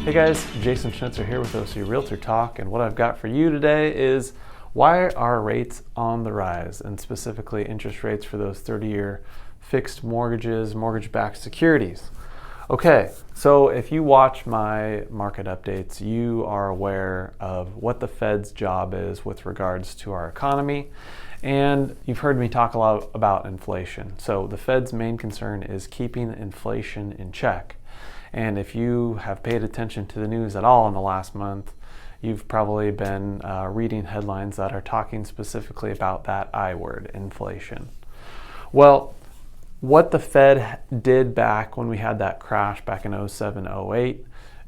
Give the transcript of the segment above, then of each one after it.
Hey guys, Jason Schnitzer here with O.C Realtor Talk, and what I've got for you today is why are rates on the rise, and specifically interest rates for those 30-year fixed mortgages, mortgage-backed securities. Okay, so if you watch my market updates, you are aware of what the Fed's job is with regards to our economy, and you've heard me talk a lot about inflation. So the Fed's main concern is keeping inflation in check. And if you have paid attention to the news at all in the last month, you've probably been reading headlines that are talking specifically about that I word, inflation. Well, what the Fed did back when we had that crash back in 07, 08,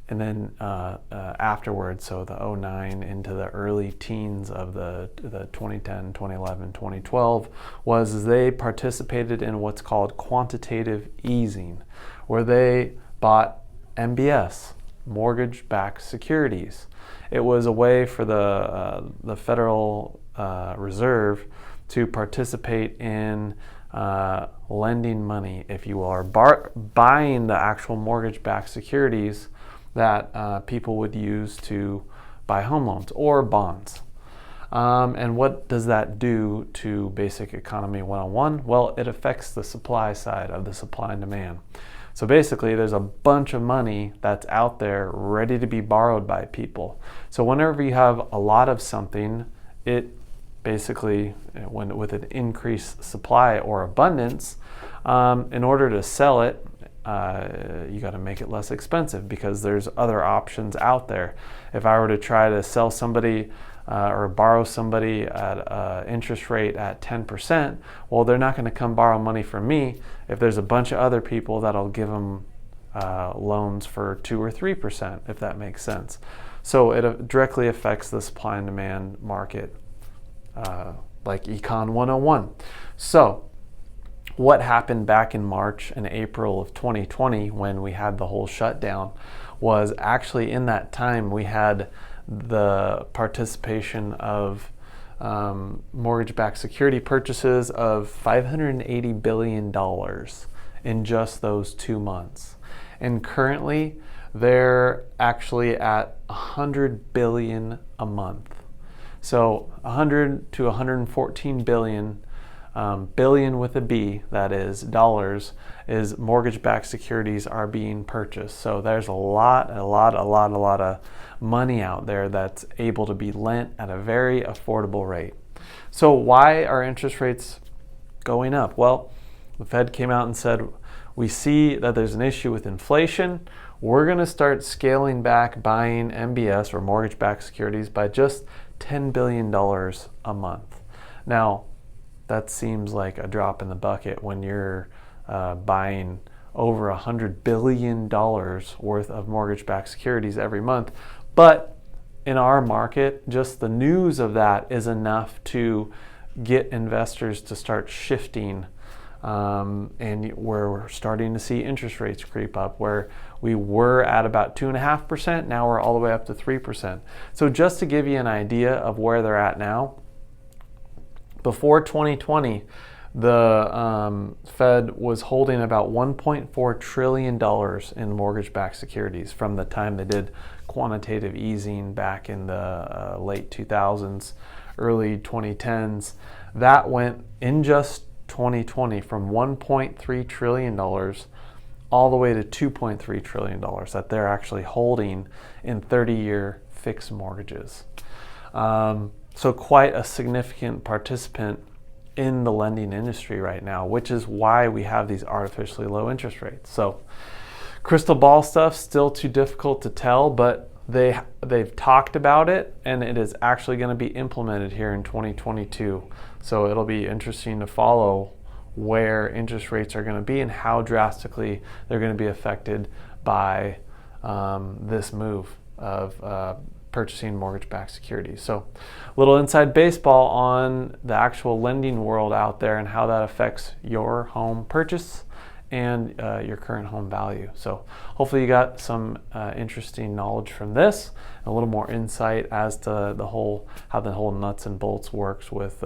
and then afterwards, so the 09 into the early teens of the 2010, 2011, 2012, was they participated in what's called quantitative easing, where they bought MBS, mortgage-backed securities. It was a way for the Federal Reserve to participate in lending money, if you will, or buying the actual mortgage-backed securities that people would use to buy home loans or bonds. And what does that do to Basic Economy 101? Well, it affects the supply side of the supply and demand. So basically, there's a bunch of money that's out there ready to be borrowed by people. So whenever you have a lot of something, it basically, with an increased supply or abundance, in order to sell it, you got to make it less expensive because there's other options out there. If I were to try to sell somebody or borrow somebody at an interest rate at 10%, well, they're not going to come borrow money from me if there's a bunch of other people that'll give them loans for 2 or 3%, if that makes sense. So it directly affects the supply and demand market, like Econ 101. So what happened back in March and April of 2020 when we had the whole shutdown was actually in that time we had the participation of mortgage-backed security purchases of $580 billion in just those 2 months. And currently, they're actually at $100 billion a month. So 100 to 114 billion, billion with a B, that is, dollars, is mortgage-backed securities are being purchased. So there's a lot of money out there that's able to be lent at a very affordable rate. So why are interest rates going up? Well, the Fed came out and said, we see that there's an issue with inflation. We're going to start scaling back buying MBS or mortgage-backed securities by just $10 billion a month. Now, that seems like a drop in the bucket when you're buying over $100 billion worth of mortgage-backed securities every month. But in our market, just the news of that is enough to get investors to start shifting, and where we're starting to see interest rates creep up, where we were at about 2.5%, now we're all the way up to 3%. So just to give you an idea of where they're at now, before 2020, the Fed was holding about $1.4 trillion in mortgage-backed securities from the time they did quantitative easing back in the late 2000s, early 2010s. That went in just 2020 from $1.3 trillion all the way to $2.3 trillion that they're actually holding in 30-year fixed mortgages. So quite a significant participant in the lending industry right now, which is why we have these artificially low interest rates. So crystal ball stuff, still too difficult to tell, but they've talked about it, and it is actually going to be implemented here in 2022. So it'll be interesting to follow where interest rates are going to be and how drastically they're going to be affected by this move of purchasing mortgage-backed securities. So a little inside baseball on the actual lending world out there and how that affects your home purchase and your current home value. So hopefully you got some interesting knowledge from this, a little more insight as to how the whole nuts and bolts works with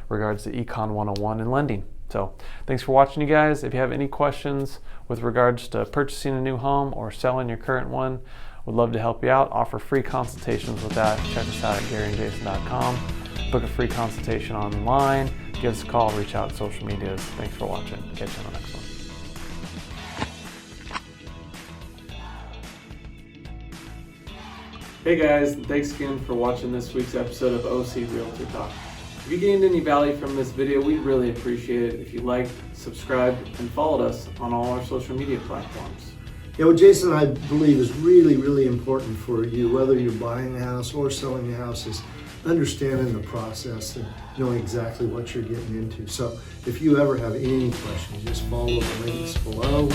regards to Econ 101 and lending. So thanks for watching, you guys. If you have any questions with regards to purchasing a new home or selling your current one, Would love to help you out. Offer free consultations with that. Check us out at GaryandJason.com. Book a free consultation online. Give us a call. Reach out on social medias. Thanks for watching. Catch you on the next one. Hey guys, thanks again for watching this week's episode of O.C Realtor Talk. If you gained any value from this video, we'd really appreciate it if you liked, subscribed, and followed us on all our social media platforms. Yeah, what Jason and I believe is really, really important for you, whether you're buying a house or selling a house, is understanding the process and knowing exactly what you're getting into. So if you ever have any questions, just follow the links below.